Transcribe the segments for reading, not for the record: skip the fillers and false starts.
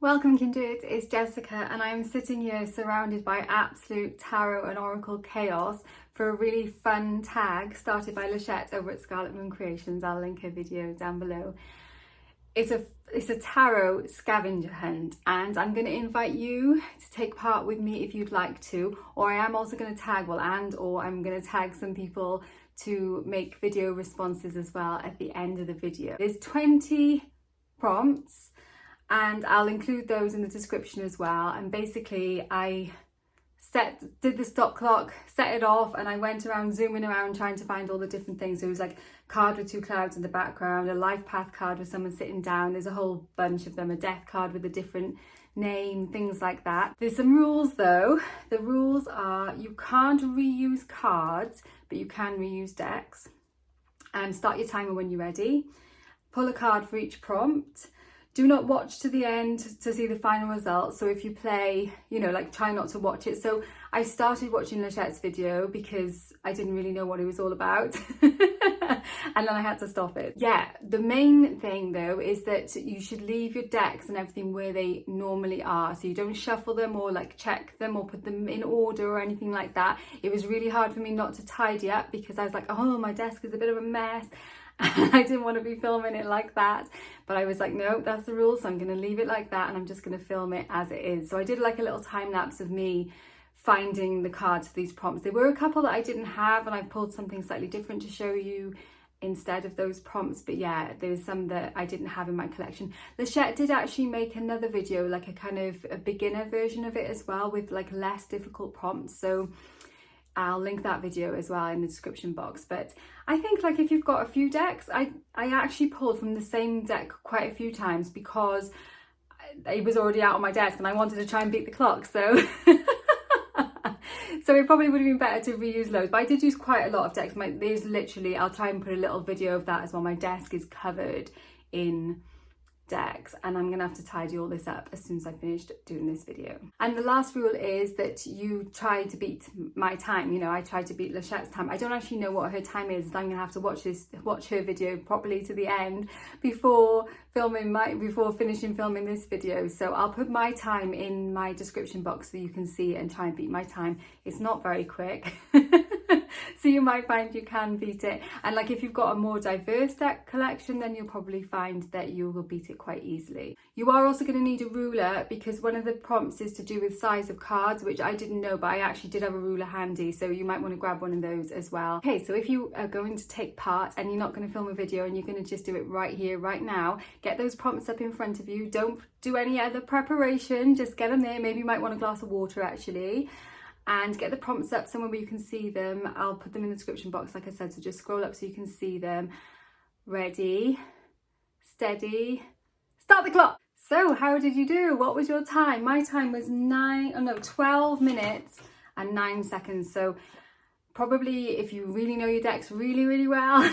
Welcome Kindred, it's Jessica and I'm sitting here surrounded by absolute tarot and oracle chaos for a really fun tag started by Lashette over at Scarlet Moon Creations. I'll link her video down below. It's a tarot scavenger hunt and I'm going to invite you to take part with me if you'd like to, or I am also going to tag, I'm going to tag some people to make video responses as well at the end of the video. There's 20 prompts and I'll include those in the description as well. And basically I did the stop clock, set it off, and I went around zooming around trying to find all the different things. There was like a card with two clouds in the background, a life path card with someone sitting down, there's a whole bunch of them, a death card with a different name, things like that. There's some rules though. The rules are you can't reuse cards, but you can reuse decks. And start your timer when you're ready. Pull a card for each prompt. Do not watch to the end to see the final result. So if you play, try not to watch it. So I started watching Lashette's video because I didn't really know what it was all about. And then I had to stop it. Yeah, the main thing though is that you should leave your decks and everything where they normally are. So you don't shuffle them or check them or put them in order or anything like that. It was really hard for me not to tidy up because I was like, oh, my desk is a bit of a mess. I didn't want to be filming it like that, but I was like, no, that's the rule, so I'm going to leave it like that and I'm just going to film it as it is. So I did like a little time lapse of me finding the cards for these prompts. There were a couple that I didn't have and I pulled something slightly different to show you instead of those prompts, but yeah, there was some that I didn't have in my collection. Lashette did actually make another video, like a kind of a beginner version of it as well, with like less difficult prompts, so I'll link that video as well in the description box. But I think if you've got a few decks, I actually pulled from the same deck quite a few times because it was already out on my desk and I wanted to try and beat the clock, so so it probably would have been better to reuse loads, but I did use quite a lot of decks. There's literally, I'll try and put a little video of that as well. My desk is covered in decks and I'm gonna have to tidy all this up as soon as I finished doing this video. And the last rule is that you try to beat my time. I tried to beat Lashette's time. I don't actually know what her time is, so I'm gonna have to watch her video properly to the end before finishing filming this video. So I'll put my time in my description box so you can see it and try and beat my time. It's not very quick. So you might find you can beat it. And if you've got a more diverse deck collection, then you'll probably find that you will beat it quite easily. You are also going to need a ruler because one of the prompts is to do with size of cards, which I didn't know, but I actually did have a ruler handy. So you might want to grab one of those as well. Okay, so if you are going to take part and you're not going to film a video and you're going to just do it right here, right now, get those prompts up in front of you. Don't do any other preparation, just get them there. Maybe you might want a glass of water actually. And get the prompts up somewhere where you can see them. I'll put them in the description box, like I said, so just scroll up so you can see them. Ready, steady, start the clock. So how did you do? What was your time? My time was 12 minutes and 9 seconds. So probably if you really know your decks really, really well,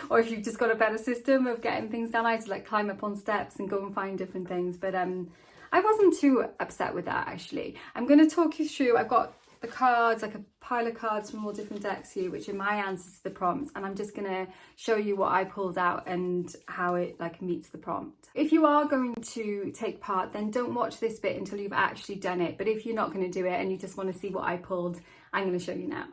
or if you've just got a better system of getting things done, I had to climb up on steps and go and find different things. But I wasn't too upset with that actually. I'm going to talk you through, I've got the cards, like a pile of cards from all different decks here, which are my answers to the prompts, and I'm just going to show you what I pulled out and how it meets the prompt. If you are going to take part, then don't watch this bit until you've actually done it, but if you're not going to do it and you just want to see what I pulled, I'm going to show you now.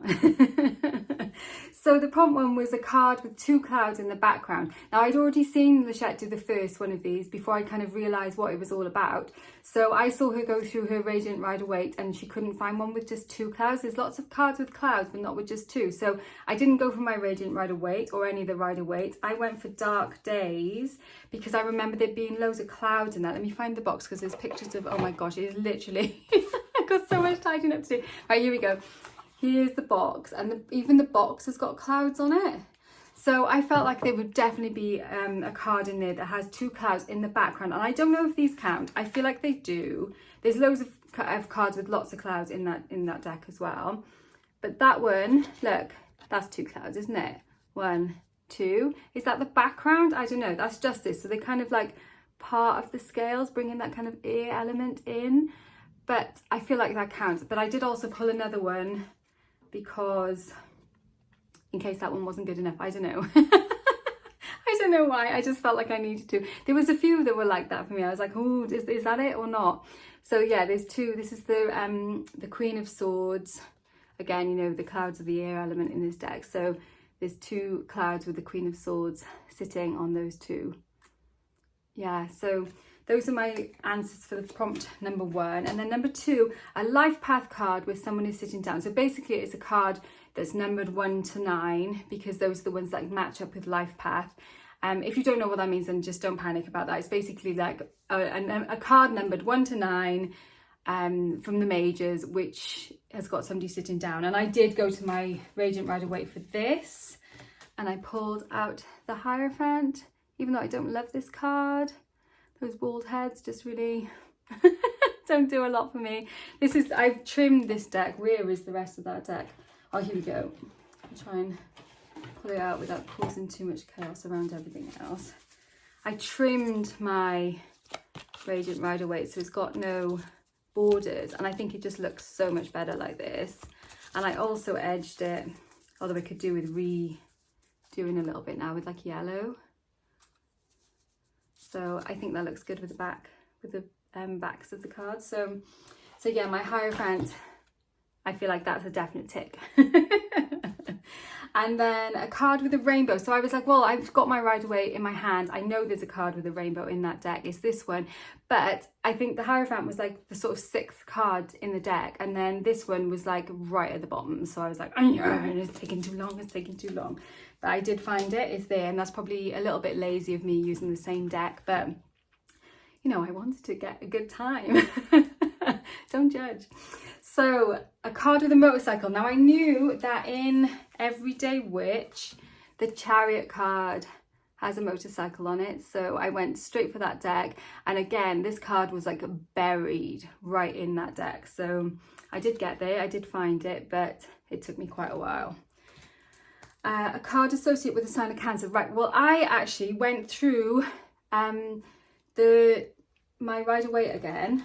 So the prompt one was a card with two clouds in the background. Now I'd already seen Lashette do the first one of these before I kind of realised what it was all about. So I saw her go through her Radiant Rider-Waite and she couldn't find one with just two clouds. There's lots of cards with clouds but not with just two. So I didn't go for my Radiant Rider-Waite or any of the Rider-Waite. I went for Dark Days because I remember there being loads of clouds in that. Let me find the box because there's pictures of, oh my gosh, it is literally, I've got so much tidying up to do. Right, here we go. Here's the box, and even the box has got clouds on it. So I felt like there would definitely be a card in there that has two clouds in the background. And I don't know if these count. I feel like they do. There's loads of cards with lots of clouds in that deck as well. But that one, look, that's two clouds, isn't it? 1, 2. Is that the background? I don't know. That's Justice. So they're kind of part of the scales, bringing that kind of air element in. But I feel like that counts. But I did also pull another one because in case that one wasn't good enough, I don't know. I don't know why, I just felt like I needed to. There was a few that were like that for me. I was like, oh, is that it or not? So yeah, there's two. This is the Queen of Swords. Again, you know, the clouds are the air element in this deck. So there's two clouds with the Queen of Swords sitting on those two. Yeah, so those are my answers for the prompt number 1. And then number 2, a life path card where someone is sitting down. So basically it's a card that's numbered 1 to 9 because those are the ones that match up with life path. If you don't know what that means, then just don't panic about that. It's basically like a card numbered 1 to 9 from the majors, which has got somebody sitting down. And I did go to my Radiant Rider-Waite for this, and I pulled out the Hierophant, even though I don't love this card. Those bald heads just really don't do a lot for me. I've trimmed this deck. Where is the rest of that deck? Oh, here we go. I'll try and pull it out without causing too much chaos around everything else. I trimmed my Radiant Rider-Waite so it's got no borders, and I think it just looks so much better like this. And I also edged it, although I could do with redoing a little bit now with like yellow. So I think that looks good with the back, with the backs of the cards. So yeah, my Hierophant, I feel like that's a definite tick. And then a card with a rainbow. So I was like, well, I've got my Rider-Waite in my hand. I know there's a card with a rainbow in that deck. It's this one. But I think the Hierophant was like the sort of 6th card in the deck. And then this one was like right at the bottom. So I was like, oh, it's taking too long. It's taking too long. But I did find it. It's there. And that's probably a little bit lazy of me using the same deck. But, you know, I wanted to get a good time. Don't judge. So a card with a motorcycle. Now I knew that in Everyday Witch, the Chariot card has a motorcycle on it. So I went straight for that deck. And again, this card was like buried right in that deck. So I did get there, I did find it, but it took me quite a while. A card associated with the sign of Cancer. Right, well, I actually went through my Rider-Waite again,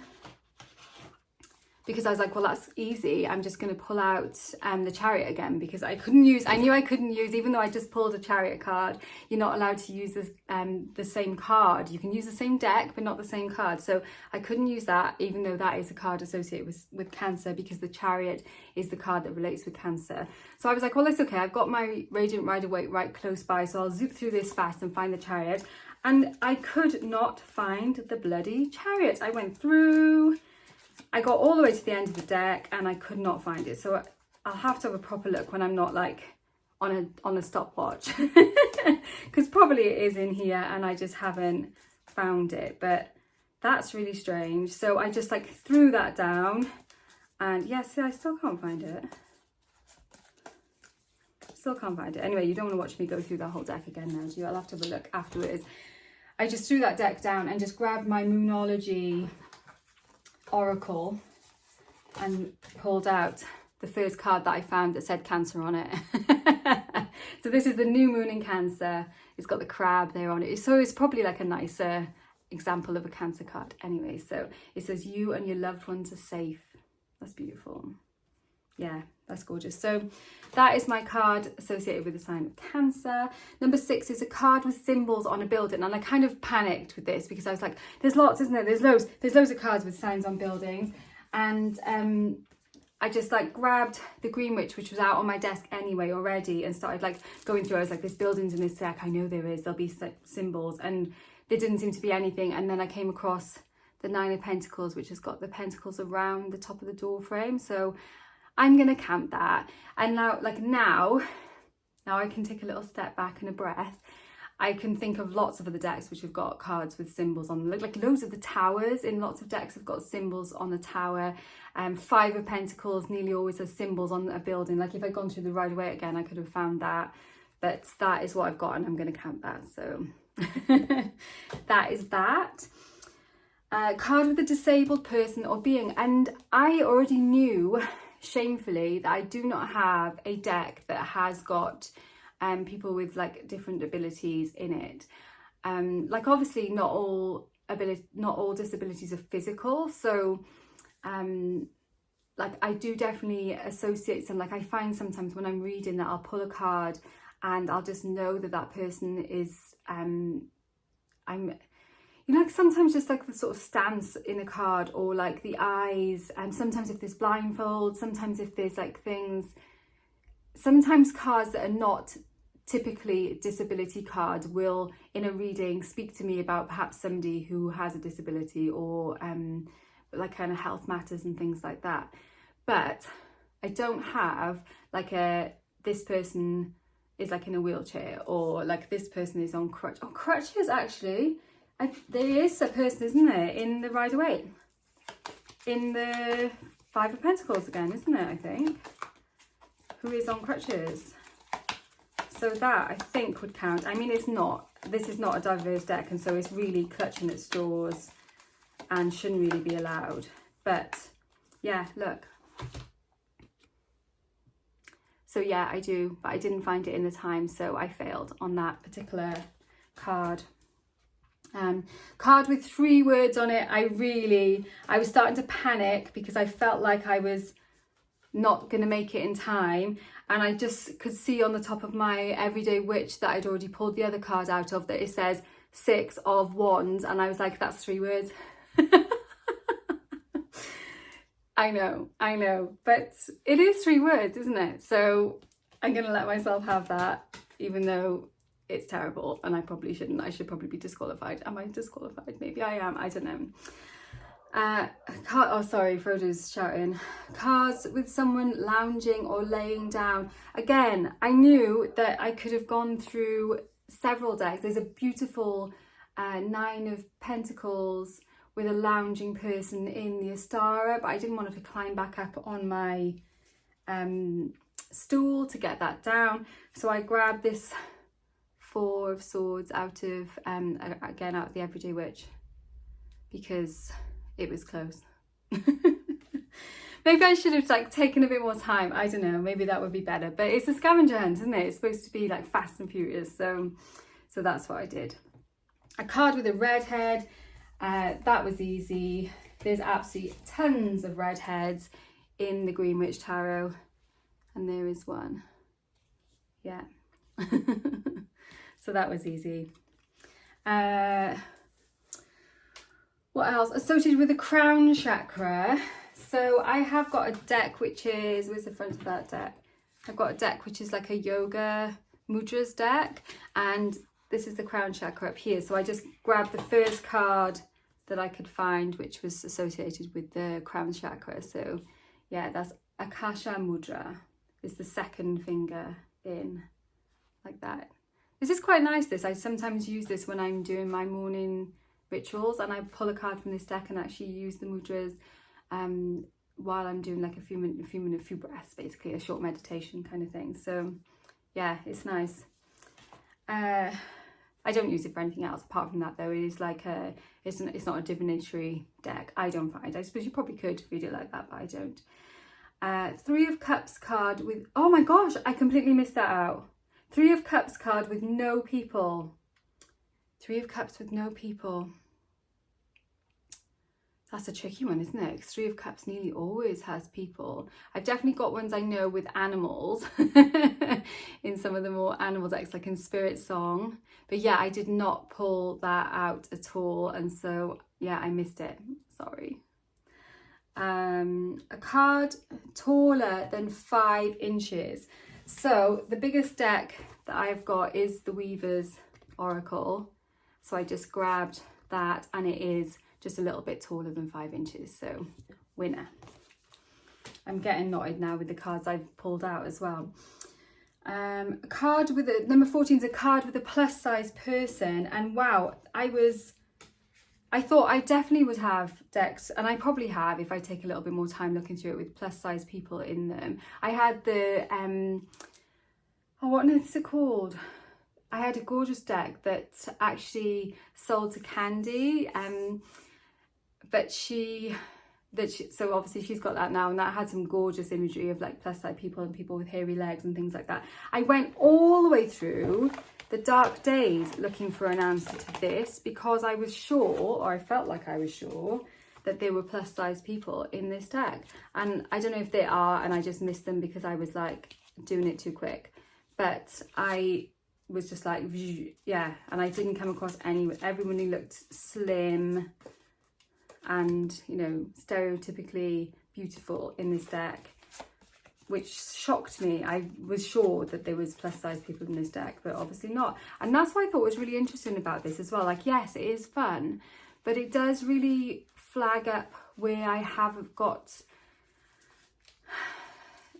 because I was like, well, that's easy. I'm just going to pull out the Chariot again, because I knew I couldn't use, even though I just pulled a Chariot card, you're not allowed to use this, the same card. You can use the same deck, but not the same card. So I couldn't use that, even though that is a card associated with Cancer, because the Chariot is the card that relates with Cancer. So I was like, well, that's okay. I've got my Radiant Rider-Waite right close by, so I'll zoop through this fast and find the Chariot. And I could not find the bloody Chariot. I went through, I got all the way to the end of the deck and I could not find it. So I'll have to have a proper look when I'm not like on a stopwatch, because probably it is in here and I just haven't found it. But that's really strange. So I just like threw that down, and yes, I still can't find it. Still can't find it. Anyway, you don't want to watch me go through the whole deck again now, do you? I'll have to have a look afterwards. I just threw that deck down and just grabbed my Moonology Oracle and pulled out the first card that I found that said Cancer on it. So this is the new moon in Cancer. It's got the crab there on it. So it's probably like a nicer example of a Cancer card. Anyway, so it says you and your loved ones are safe. That's beautiful. Yeah, that's gorgeous. So that is my card associated with the sign of Cancer. Number 6 is a card with symbols on a building. And I kind of panicked with this because I was like, there's lots, isn't there? There's loads of cards with signs on buildings. And I just like grabbed the Green Witch, which was out on my desk anyway already, and started like going through. I was like, there's buildings in this deck. I know there'll be symbols. And there didn't seem to be anything. And then I came across the 9 of Pentacles, which has got the pentacles around the top of the door frame. So I'm going to count that. And now I can take a little step back and a breath. I can think of lots of other decks which have got cards with symbols on them. Like loads of the towers in lots of decks have got symbols on the tower. 5 of Pentacles nearly always has symbols on a building. Like if I'd gone through the Rider-Waite again, I could have found that. But that is what I've got, and I'm going to count that. So that is that. Card with a disabled person or being. And I already knew, shamefully, that I do not have a deck that has got people with like different abilities in it. Like obviously not all disabilities are physical, so like I do definitely associate some. Like I find sometimes when I'm reading that I'll pull a card and I'll just know that that person is, I'm, you know, like sometimes just like the sort of stance in a card, or like the eyes, and sometimes if there's blindfold, sometimes if there's like things, sometimes cards that are not typically disability cards will in a reading speak to me about perhaps somebody who has a disability, or like kind of health matters and things like that. But I don't have like this person is like in a wheelchair, or like this person is on crutches actually. There is a person, isn't there, in the Rider-Waite, in the Five of Pentacles again, isn't it, I think, who is on crutches. So that, I think, would count. I mean, it's not, this is not a diverse deck, and so it's really clutching at straws and shouldn't really be allowed. But yeah, look. So yeah, I do, but I didn't find it in the time, so I failed on that particular card. Card with 3 words on it. I was starting to panic because I felt like I was not going to make it in time, and I just could see on the top of my Everyday Witch that I'd already pulled the other card out of, that it says 6 of Wands, and I was like, that's 3 words. I know, but it is 3 words, isn't it? So I'm going to let myself have that, even though it's terrible and I probably shouldn't. I should probably be disqualified. Am I disqualified? Maybe I am. I don't know. Oh, sorry, Frodo's shouting. Cards with someone lounging or laying down. Again, I knew that I could have gone through several decks. There's a beautiful 9 of Pentacles with a lounging person in the Astara, but I didn't want to climb back up on my stool to get that down. So I grabbed this 4 of Swords out of, again, out of the Everyday Witch, because it was close. Maybe I should have like taken a bit more time. I don't know, maybe that would be better. But it's a scavenger hunt, isn't it? It's supposed to be like fast and furious. So that's what I did. A card with a red head. That was easy. There's absolutely tons of red heads in the Green Witch Tarot. And there is one. Yeah. So that was easy. What else? Associated with the crown chakra. So I have got a deck which is, where's the front of that deck? I've got a deck which is like a yoga mudras deck, and this is the crown chakra up here. So I just grabbed the first card that I could find which was associated with the crown chakra. So yeah, that's Akasha Mudra. It's the second finger in, like that. This is quite nice, this. I sometimes use this when I'm doing my morning rituals, and I pull a card from this deck and actually use the mudras while I'm doing like a few breaths, basically a short meditation kind of thing. So yeah, it's nice. I don't use it for anything else apart from that, though. It is like it's not a divinatory deck, I don't find. I suppose you probably could read it like that, but I don't. 3 of Cups card with, oh my gosh, I completely missed that out. 3 of Cups card with no people. 3 of Cups with no people. That's a tricky one, isn't it? 'Cause 3 of Cups nearly always has people. I've definitely got ones I know with animals in some of the more animal decks, like in Spirit Song. But yeah, I did not pull that out at all. And so, yeah, I missed it. Sorry. A card taller than 5 inches. So the biggest deck that I've got is the Weaver's Oracle. So I just grabbed that, and it is just a little bit taller than 5 inches. So winner. I'm getting knotted now with the cards I've pulled out as well. A card with a, number 14 is a card with a plus size person. And wow, I thought I definitely would have decks, and I probably have if I take a little bit more time looking through it, with plus size people in them. I had the, oh, what is it called? I had a gorgeous deck that actually sold to Candy, so obviously she's got that now, and that had some gorgeous imagery of like plus size people and people with hairy legs and things like that. I went all the way through the Dark Days looking for an answer to this, because I was sure, or I felt like I was sure, that there were plus size people in this deck. And I don't know if they are, and I just missed them because I was like doing it too quick. but I was just like, yeah, and I didn't come across everyone who looked slim and, you know, stereotypically beautiful in this deck, which shocked me. I was sure that there was plus size people in this deck, but obviously not. And that's what I thought was really interesting about this as well. Like, yes, it is fun, but it does really flag up where I have got,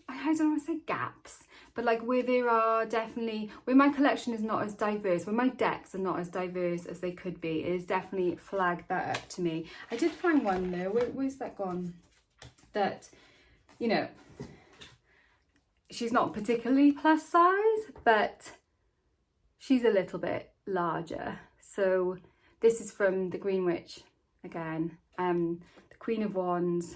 I don't want to say gaps, but like where there are definitely, where my collection is not as diverse, where my decks are not as diverse as they could be, it is definitely flagged that up to me. I did find one though, where's that gone? That, you know, she's not particularly plus size, but she's a little bit larger. So this is from the Green Witch again, the Queen of Wands.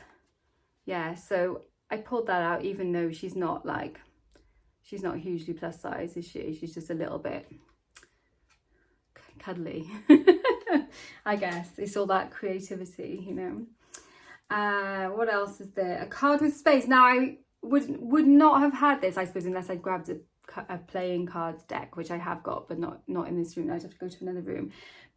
Yeah, so I pulled that out even though she's not hugely plus size, is she? She's just a little bit cuddly. I guess it's all that creativity, you know. What else is there? A card with space. Now I would not have had this, I suppose, unless I grabbed a playing cards deck, which I have got, but not in this room. I'd have to go to another room.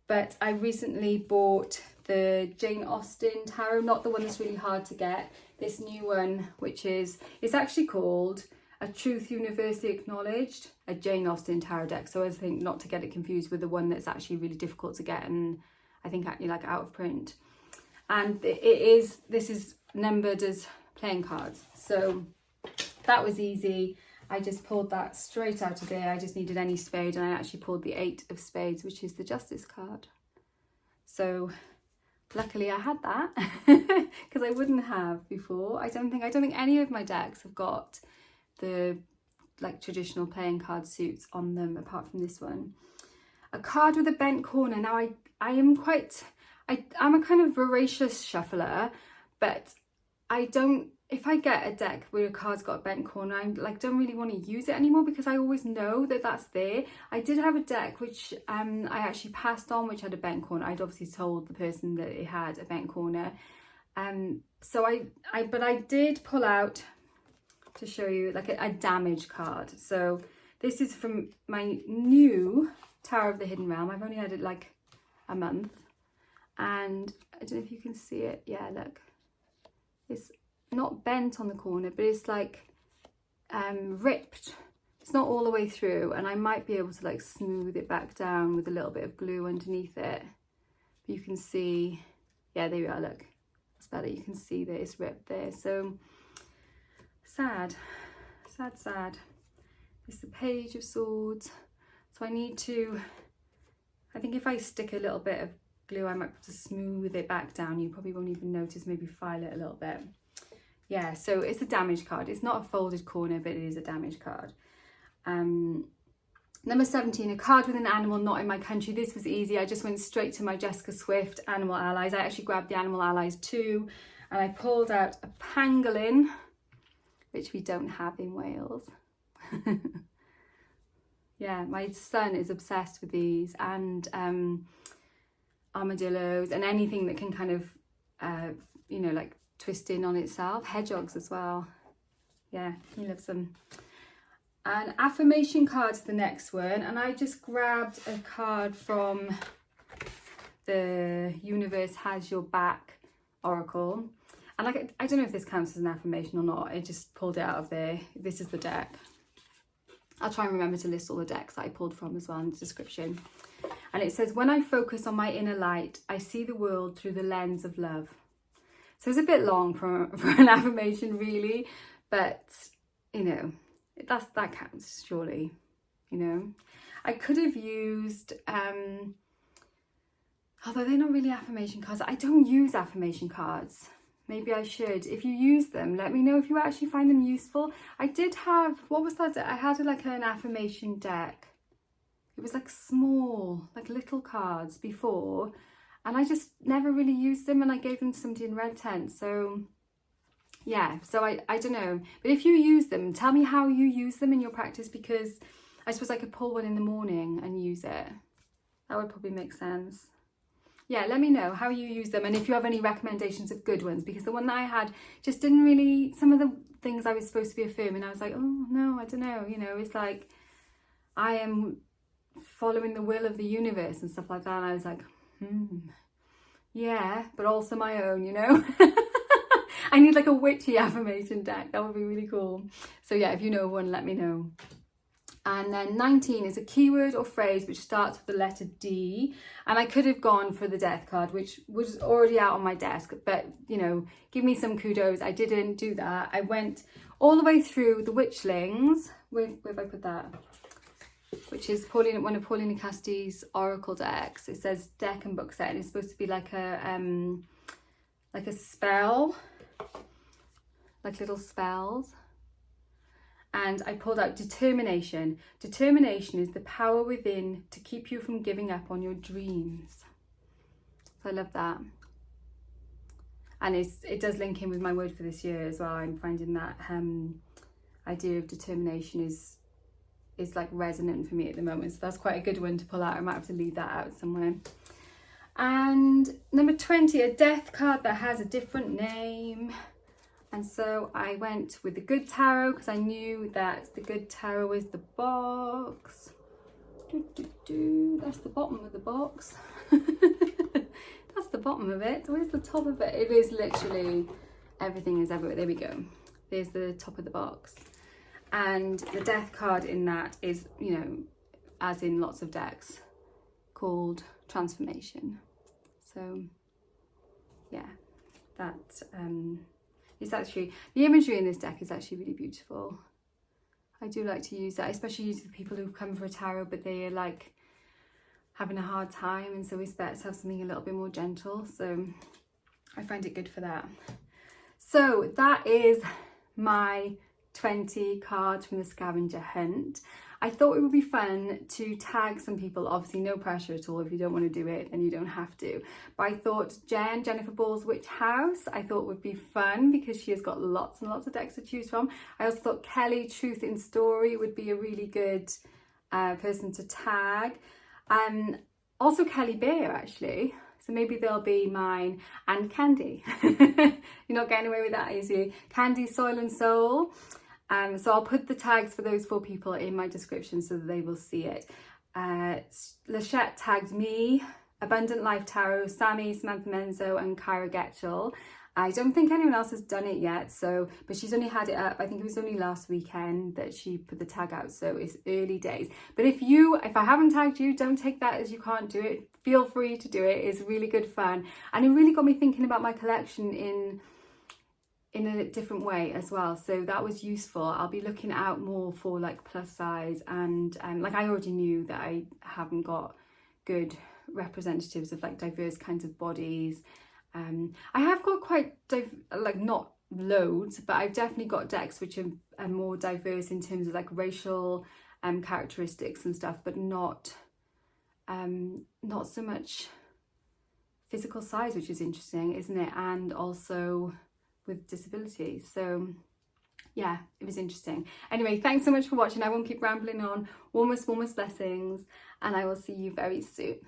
But I recently bought the Jane Austen tarot, not the one that's really hard to get. This new one, which is, it's actually called A Truth Universally Acknowledged, a Jane Austen tarot deck. So I think not to get it confused with the one that's actually really difficult to get and I think actually like out of print. And this is numbered as playing cards. So that was easy. I just pulled that straight out of there. I just needed any spade and I actually pulled the 8 of spades, which is the Justice card. So luckily I had that because I wouldn't have before. I don't think any of my decks have got the like traditional playing card suits on them apart from this one. A card with a bent corner. Now I'm a kind of voracious shuffler, but if I get a deck where a card's got a bent corner, I like don't really want to use it anymore because I always know that that's there. I did have a deck which I actually passed on, which had a bent corner. I'd obviously told the person that it had a bent corner. So I did pull out to show you like a damage card. So this is from my new Tower of the Hidden Realm. I've only had it like a month. And I don't know if you can see it. Yeah, look. It's not bent on the corner, but it's like ripped. It's not all the way through, and I might be able to like smooth it back down with a little bit of glue underneath it. But you can see, yeah, there we are, look. That's better. You can see that it's ripped there. So sad. It's the Page of Swords. So I think if I stick a little bit of glue, I might be able to smooth it back down. You probably won't even notice, maybe file it a little bit. Yeah, so it's a damage card. It's not a folded corner, but it is a damage card. Number 17, a card with an animal not in my country. This was easy. I just went straight to my Jessica Swift Animal Allies. I actually grabbed the Animal Allies too, and I pulled out a pangolin, which we don't have in Wales. Yeah, my son is obsessed with these, and armadillos and anything that can kind of, you know, like twist in on itself. Hedgehogs as well. Yeah, he loves them. And affirmation card's the next one, and I just grabbed a card from the Universe Has Your Back Oracle, and like I don't know if this counts as an affirmation or not. I just pulled it out of there. This is the deck. I'll try and remember to list all the decks that I pulled from as well in the description. And it says, when I focus on my inner light, I see the world through the lens of love. So it's a bit long for an affirmation really, but you know, that counts surely, you know. I could have used, although they're not really affirmation cards. I don't use affirmation cards. Maybe I should. If you use them, let me know if you actually find them useful. I did have, what was that? I had like an affirmation deck. It was like small, like little cards before, and I just never really used them, and I gave them to somebody in Red Tent. So yeah, so I don't know. But if you use them, tell me how you use them in your practice, because I suppose I could pull one in the morning and use it. That would probably make sense. Yeah, let me know how you use them and if you have any recommendations of good ones, because the one that I had just didn't really, some of the things I was supposed to be affirming, I was like, oh no, I don't know, you know, it's like, I am following the will of the universe and stuff like that. And I was like, yeah, but also my own, you know. I need like a witchy affirmation deck. That would be really cool. So yeah, if you know one, let me know. And then 19 is a keyword or phrase which starts with the letter D. And I could have gone for the death card, which was already out on my desk, but you know, give me some kudos. I didn't do that. I went all the way through the Witchlings. Where have I put that? Which is one of Paulina Casti's oracle decks. It says deck and book set, and it's supposed to be like a spell, like little spells. And I pulled out determination. Determination is the power within to keep you from giving up on your dreams. So I love that. And it does link in with my word for this year as well. I'm finding that idea of determination is like resonant for me at the moment. So that's quite a good one to pull out. I might have to leave that out somewhere. And number 20, a death card that has a different name. And so I went with the Good Tarot because I knew that the Good Tarot is the box. That's the bottom of the box. That's the bottom of it. Where's the top of it? It is literally, everything is everywhere. There we go. There's the top of the box. And the death card in that is, you know, as in lots of decks, called Transformation. So yeah, that it's actually, the imagery in this deck is actually really beautiful. I do like to use that, especially use for people who come for a tarot but they are like having a hard time, and so it's better to have something a little bit more gentle. So I find it good for that. So that is my 20 cards from the scavenger hunt. I thought it would be fun to tag some people. Obviously no pressure at all. If you don't want to do it, then you don't have to. But I thought Jennifer Ball's Witch House, I thought would be fun because she has got lots and lots of decks to choose from. I also thought Kelly Truth in Story would be a really good person to tag. Also Kelly Bear actually. So maybe they'll be mine, and Candy. You're not getting away with that easily. Candy, Soil and Soul. So I'll put the tags for those 4 people in my description so that they will see it. Lashette tagged me, Abundant Life Tarot, Sammy, Samantha Menzo and Kyra Getchell. I don't think anyone else has done it yet, but she's only had it up. I think it was only last weekend that she put the tag out, so it's early days. But if I haven't tagged you, don't take that as you can't do it. Feel free to do it. It's really good fun. And it really got me thinking about my collection in a different way as well, so that was useful. I'll be looking out more for like plus size and like I already knew that I haven't got good representatives of like diverse kinds of bodies. I have got quite like not loads, but I've definitely got decks which are more diverse in terms of like racial characteristics and stuff, but not so much physical size, which is interesting, isn't it? And also with disabilities. So yeah, it was interesting. Anyway, thanks so much for watching. I won't keep rambling on. Warmest blessings, and I will see you very soon.